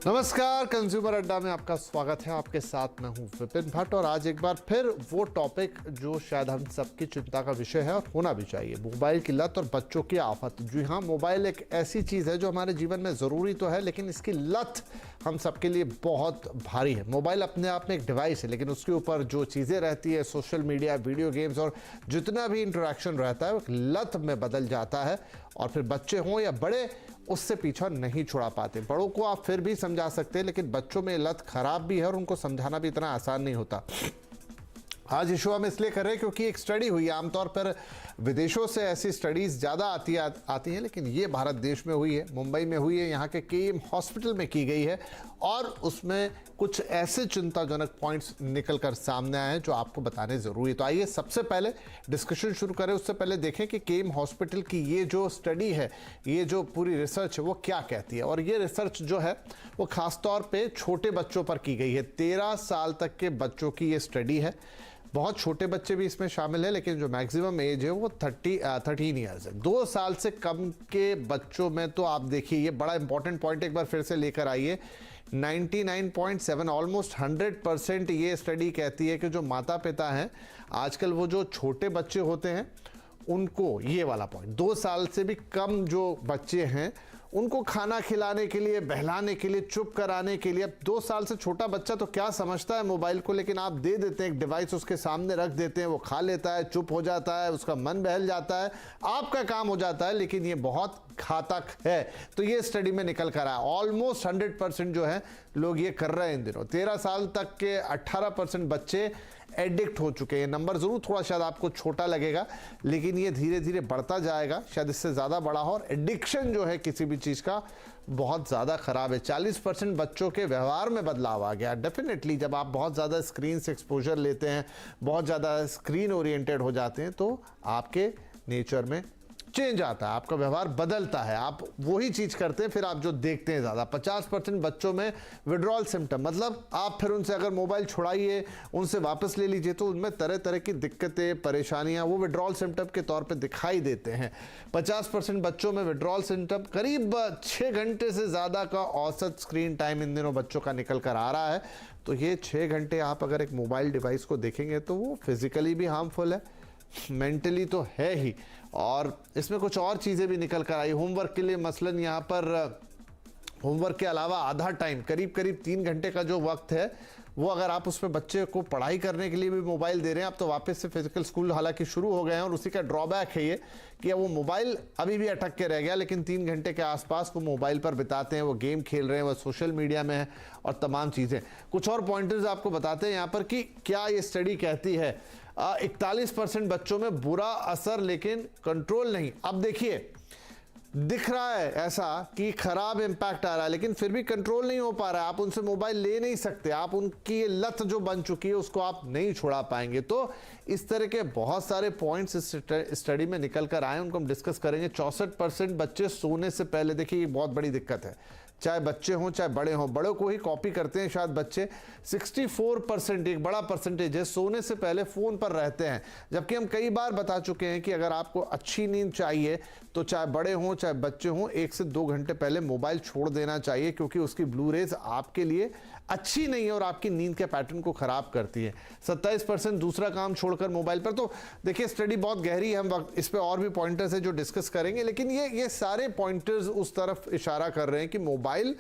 नमस्कार, कंज्यूमर अड्डा में आपका स्वागत है। आपके साथ मैं हूं विपिन भट्ट और आज एक बार फिर वो टॉपिक जो शायद हम सबकी चिंता का विषय है और होना भी चाहिए, मोबाइल की लत और बच्चों की आफत। जी हाँ, मोबाइल एक ऐसी चीज़ है जो हमारे जीवन में ज़रूरी तो है, लेकिन इसकी लत हम सबके लिए बहुत भारी है। मोबाइल अपने आप में एक डिवाइस है, लेकिन उसके ऊपर जो चीज़ें रहती है, सोशल मीडिया, वीडियो गेम्स और जितना भी इंटरेक्शन रहता है वो एक लत में बदल जाता है और फिर बच्चे हों या बड़े उससे पीछा नहीं छुड़ा पाते। बड़ों को आप फिर भी समझा सकते हैं, लेकिन बच्चों में लत खराब भी है और उनको समझाना भी इतना आसान नहीं होता। आज इशू हम इसलिए कर रहे हैं क्योंकि एक स्टडी हुई है। आमतौर पर विदेशों से ऐसी स्टडीज़ ज़्यादा आती हैं, लेकिन ये भारत देश में हुई है, मुंबई में हुई है, यहाँ के केईएम हॉस्पिटल में की गई है और उसमें कुछ ऐसे चिंताजनक पॉइंट्स निकल कर सामने आए हैं जो आपको बताने ज़रूरी है। तो आइए सबसे पहले डिस्कशन शुरू करें। उससे पहले देखें कि केईएम हॉस्पिटल की ये जो स्टडी है, ये जो पूरी रिसर्च है वो क्या कहती है। और ये रिसर्च जो है वो ख़ासतौर पर छोटे बच्चों पर की गई है। 13 साल तक के बच्चों की ये स्टडी है। बहुत छोटे बच्चे भी इसमें शामिल है, लेकिन जो मैक्सिमम एज है वो 13 ईयर्स है। 2 साल से कम के बच्चों में तो आप देखिए, ये बड़ा इंपॉर्टेंट पॉइंट एक बार फिर से लेकर आइए। 99.7 ऑलमोस्ट 100% ये स्टडी कहती है कि जो माता पिता हैं आजकल, वो जो छोटे बच्चे होते हैं उनको, ये वाला पॉइंट, 2 साल से भी कम जो बच्चे हैं उनको खाना खिलाने के लिए, बहलाने के लिए, चुप कराने के लिए, अब 2 साल से छोटा बच्चा तो क्या समझता है मोबाइल को, लेकिन आप दे देते हैं, एक डिवाइस उसके सामने रख देते हैं, वो खा लेता है, चुप हो जाता है, उसका मन बहल जाता है, आपका काम हो जाता है, लेकिन ये बहुत घातक है। तो ये स्टडी में निकल कर आया, ऑलमोस्ट 100% जो है लोग ये कर रहे हैं इन दिनों। 13 साल तक के 18% बच्चे एडिक्ट हो चुके हैं। नंबर ज़रूर थोड़ा शायद आपको छोटा लगेगा, लेकिन ये धीरे धीरे बढ़ता जाएगा, शायद इससे ज़्यादा बड़ा हो। और एडिक्शन जो है किसी भी चीज़ का बहुत ज़्यादा ख़राब है। 40% बच्चों के व्यवहार में बदलाव आ गया। डेफिनेटली जब आप बहुत ज़्यादा स्क्रीन से एक्सपोजर लेते हैं, बहुत ज़्यादा स्क्रीन ओरिएंटेड हो जाते हैं, तो आपके नेचर में चेंज आता है, आपका व्यवहार बदलता है, आप वही चीज़ करते हैं फिर आप जो देखते हैं ज़्यादा। 50% बच्चों में विड्रॉल सिम्टम, मतलब आप फिर उनसे अगर मोबाइल छुड़ाइए, उनसे वापस ले लीजिए, तो उनमें तरह तरह की दिक्कतें, परेशानियां वो विड्रॉल सिम्टम के तौर पे दिखाई देते हैं। 50% बच्चों में विड्रॉल सिम्टम, करीब 6 घंटे से ज़्यादा का औसत स्क्रीन टाइम इन दिनों बच्चों का निकल कर आ रहा है। तो ये 6 घंटे आप अगर एक मोबाइल डिवाइस को देखेंगे तो वो फिज़िकली भी हार्मफुल है, मेंटली तो है ही, और इसमें कुछ और चीज़ें भी निकल कर आई। होमवर्क के लिए मसलन यहाँ पर होमवर्क के अलावा आधा टाइम, करीब करीब 3 घंटे का जो वक्त है, वो अगर आप उसमें बच्चे को पढ़ाई करने के लिए भी मोबाइल दे रहे हैं, आप तो वापस से फिजिकल स्कूल हालांकि शुरू हो गए हैं, और उसी का ड्रॉबैक है ये कि वो मोबाइल अभी भी अटक के रह गया, लेकिन 3 घंटे के आसपास वो मोबाइल पर बिताते हैं, वो गेम खेल रहे हैं, वो सोशल मीडिया में है और तमाम चीज़ें। कुछ और पॉइंटर्स आपको बताते हैं यहाँ पर कि क्या ये स्टडी कहती है। 41% बच्चों में बुरा असर, लेकिन कंट्रोल नहीं। अब देखिए, दिख रहा है ऐसा कि खराब इंपैक्ट आ रहा है, लेकिन फिर भी कंट्रोल नहीं हो पा रहा है। आप उनसे मोबाइल ले नहीं सकते, आप उनकी ये लत जो बन चुकी है उसको आप नहीं छुड़ा पाएंगे। तो इस तरह के बहुत सारे पॉइंट्स इस स्टडी में निकल कर आए, उनको हम डिस्कस करेंगे। 64% बच्चे सोने से पहले, देखिए ये बहुत बड़ी दिक्कत है, चाहे बच्चे हों चाहे बड़े हों, बड़ों को ही कॉपी करते हैं शायद बच्चे। 64%, एक बड़ा परसेंटेज है, सोने से पहले फ़ोन पर रहते हैं। जबकि हम कई बार बता चुके हैं कि अगर आपको अच्छी नींद चाहिए तो चाहे बड़े हों चाहे बच्चे हों, 1 से 2 घंटे पहले मोबाइल छोड़ देना चाहिए, क्योंकि उसकी ब्लू रेज आपके लिए अच्छी नहीं है और आपकी नींद के पैटर्न को ख़राब करती है। 27% दूसरा काम छोड़कर मोबाइल पर। तो देखिए स्टडी बहुत गहरी है, हम इस पर और भी पॉइंटर्स है जो डिस्कस करेंगे, लेकिन ये सारे पॉइंटर्स उस तरफ इशारा कर रहे हैं कि मोबाइल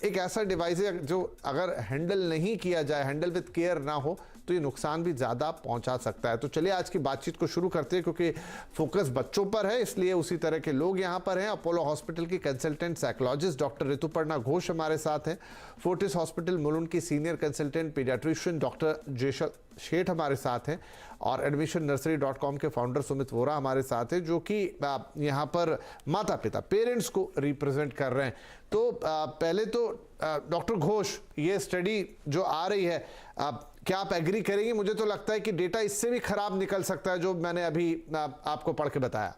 एक ऐसा डिवाइस है जो अगर हैंडल नहीं किया जाए, हैंडल विद केयर ना हो, तो ये नुकसान भी ज़्यादा पहुंचा सकता है। तो चलिए आज की बातचीत को शुरू करते हैं, क्योंकि फोकस बच्चों पर है, इसलिए उसी तरह के लोग यहाँ पर हैं। अपोलो हॉस्पिटल की consultant psychologist doctor Rituparna Ghosh हमारे साथ हैं। फोर्टिस हॉस्पिटल मुलुंड की senior consultant paediatrician doctor जेशल Sheth हमारे साथ हैं, और admissionnursery.com के फाउंडर सुमित वोरा हमारे साथ हैं, जो कि यहाँ पर माता पिता, पेरेंट्स को रिप्रेजेंट कर रहे हैं। तो पहले तो डॉक्टर घोष, ये स्टडी जो आ रही है, क्या आप एग्री करेंगे? मुझे तो लगता है कि डेटा इससे भी खराब निकल सकता है जो मैंने अभी आपको पढ़ के बताया।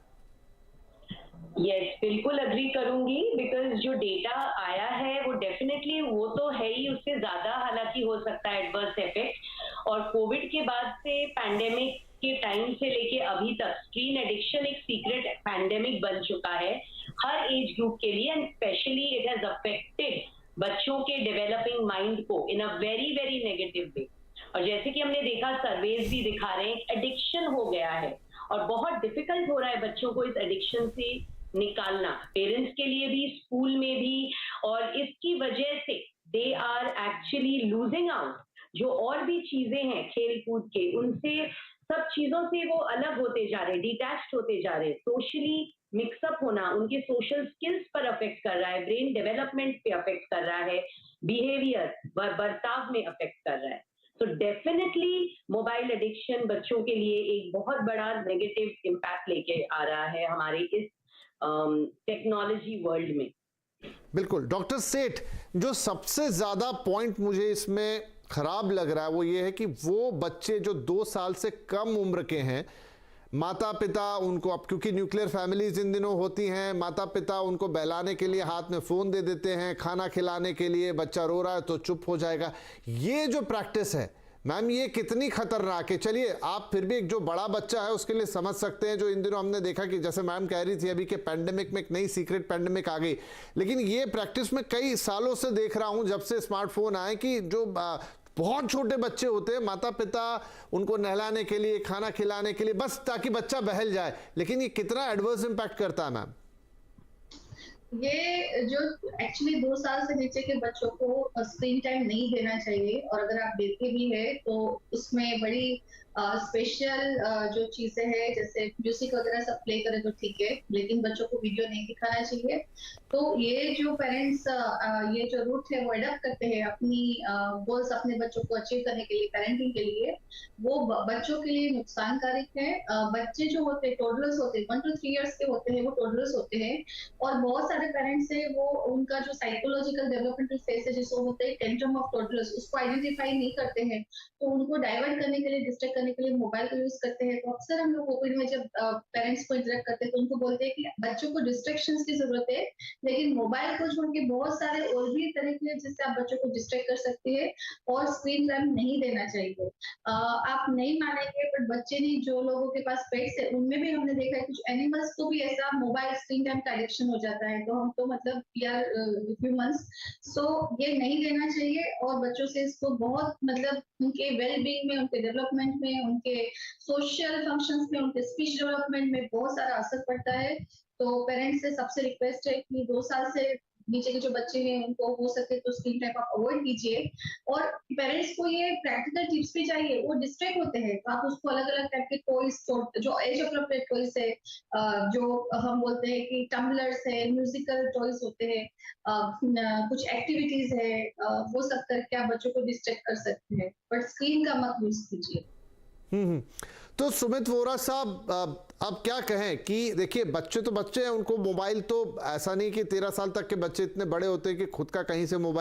यस, बिल्कुल अग्री करूंगी, बिकॉज जो डेटा आया है वो डेफिनेटली वो तो है ही, उससे ज्यादा हालांकि हो सकता है एडवर्स इफेक्ट। और कोविड के बाद से पैंडेमिक के टाइम से लेके अभी तक स्क्रीन एडिक्शन एक सीक्रेट पैंडेमिक बन चुका है हर एज ग्रुप के लिए, and specially it has affected बच्चों के डेवलपिंग माइंड को in a very very negative way. और जैसे कि हमने देखा, सर्वेज भी दिखा रहे हैं, एडिक्शन हो गया है और बहुत डिफिकल्ट हो रहा है बच्चों को इस एडिक्शन से निकालना, पेरेंट्स के लिए भी, स्कूल में भी। और इसकी वजह से they are actually losing out. जो और भी चीजें हैं खेल कूद के, उनसे, सब चीजों से वो अलग होते जा रहे, डिटैच्ड होते जा रहे। सोशली मिक्सअप होना उनके सोशल स्किल्स पर अफेक्ट कर रहा है, ब्रेन डेवलपमेंट पे अफेक्ट कर रहा है, बिहेवियर बर्ताव में अफेक्ट कर रहा है। तो डेफिनेटली मोबाइल एडिक्शन बच्चों के लिए एक बहुत बड़ा नेगेटिव इम्पैक्ट लेके आ रहा है हमारे इस टेक्नोलॉजी वर्ल्ड में। बिल्कुल डॉक्टर सेठ, जो सबसे ज्यादा पॉइंट मुझे इसमें खराब लग रहा है वो ये है कि वो बच्चे जो 2 साल से कम उम्र के हैं, माता पिता उनको, अब क्योंकि न्यूक्लियर फैमिलीज इन दिनों होती हैं, माता पिता उनको बहलाने के लिए हाथ में फ़ोन दे देते हैं, खाना खिलाने के लिए, बच्चा रो रहा है तो चुप हो जाएगा। ये जो प्रैक्टिस है मैम, ये कितनी खतरनाक है? चलिए आप फिर भी एक जो बड़ा बच्चा है उसके लिए समझ सकते हैं, जो इन दिनों हमने देखा कि जैसे मैम कह रही थी अभी के पैंडेमिक में एक नई सीक्रेट पैंडेमिक आ गई, लेकिन ये प्रैक्टिस में कई सालों से देख रहा हूं जब से स्मार्टफोन आए कि जो बहुत छोटे बच्चे होते हैं, माता पिता उनको नहलाने के लिए, खाना खिलाने के लिए, बस ताकि बच्चा बहल जाए, लेकिन ये कितना एडवर्स इंपैक्ट करता है मैम? ये जो एक्चुअली 2 साल से नीचे के बच्चों को स्क्रीन टाइम नहीं देना चाहिए, और अगर आप देते भी है तो उसमें बड़ी स्पेशल जो चीजें हैं, जैसे म्यूजिक वगैरह सब प्ले करें तो ठीक है, लेकिन बच्चों को वीडियो नहीं दिखाना चाहिए। तो ये जो पेरेंट्स ये जो रूट है वो अडॉप्ट करते हैं अपनी गोल्स अपने बच्चों को अचीव करने के लिए, पेरेंटिंग के लिए, वो बच्चों के लिए नुकसानकारक है। बच्चे जो होते हैं, टोडलर्स होते हैं, 1 to 3 इयर्स के होते हैं, वो टोडलर्स होते हैं, और बहुत सारे पेरेंट्स है वो उनका जो साइकोलॉजिकल डेवलपमेंटल फेज है जिसको होते हैं टेंट्रम ऑफ टोडलर्स, उसको आइडेंटिफाई नहीं करते हैं, तो उनको डाइवर्ट करने के लिए, डिस्ट्रैक्ट करने के लिए मोबाइल को यूज करते हैं। तो अक्सर हम लोग कोविड में जब पेरेंट्स को इंटरेक्ट करते हैं तो उनको बोलते हैं कि बच्चों को डिस्ट्रैक्शंस की जरूरत है, लेकिन मोबाइल को छोड़ के बहुत सारे और भी तरीके हैं जिससे आप बच्चों को डिस्ट्रैक्ट कर सकते हैं, और स्क्रीन टाइम नहीं देना चाहिए। आप नहीं मानेंगे, बट बच्चे नहीं, जो लोगों के पास पेट्स है उनमें भी हमने देखा है कुछ एनिमल्स को भी ऐसा मोबाइल स्क्रीन टाइम का एडिक्शन हो जाता है। तो हम तो मतलब यार ह्यूमंस, सो ये नहीं देना चाहिए, और बच्चों से इसको बहुत मतलब उनके वेलबींग में, उनके डेवलपमेंट में, उनके सोशल फंक्शंस में, उनके स्पीच डेवलपमेंट में बहुत सारा असर पड़ता है। तो पेरेंट्स से सबसे रिक्वेस्ट है कि 2 साल से नीचे के जो बच्चे हैं उनको हो सके तो स्क्रीन टाइम आप अवॉइड कीजिए। और पेरेंट्स को ये प्रैक्टिकल टिप्स भी चाहिए, वो डिस्ट्रैक्ट होते हैं तो आप उसको अलग अलग टाइप के टॉयज, जो एज अप्रोप्रिएट टॉयज है, जो हम बोलते हैं कि टम्बलर्स है, म्यूजिकल टॉयज होते हैं, कुछ एक्टिविटीज है, वो सब करके आप बच्चों को डिस्ट्रैक्ट कर सकते हैं, बट स्क्रीन का मत यूज कीजिए। तो सुमित वोरा साहब, अब क्या कहें कि देखिए बच्चे तो बच्चे हैं, उनको मोबाइल तो ऐसा नहीं कि 13 साल तक के बच्चे इतने बड़े होते हैं कि खुद का कहीं से मोबाइल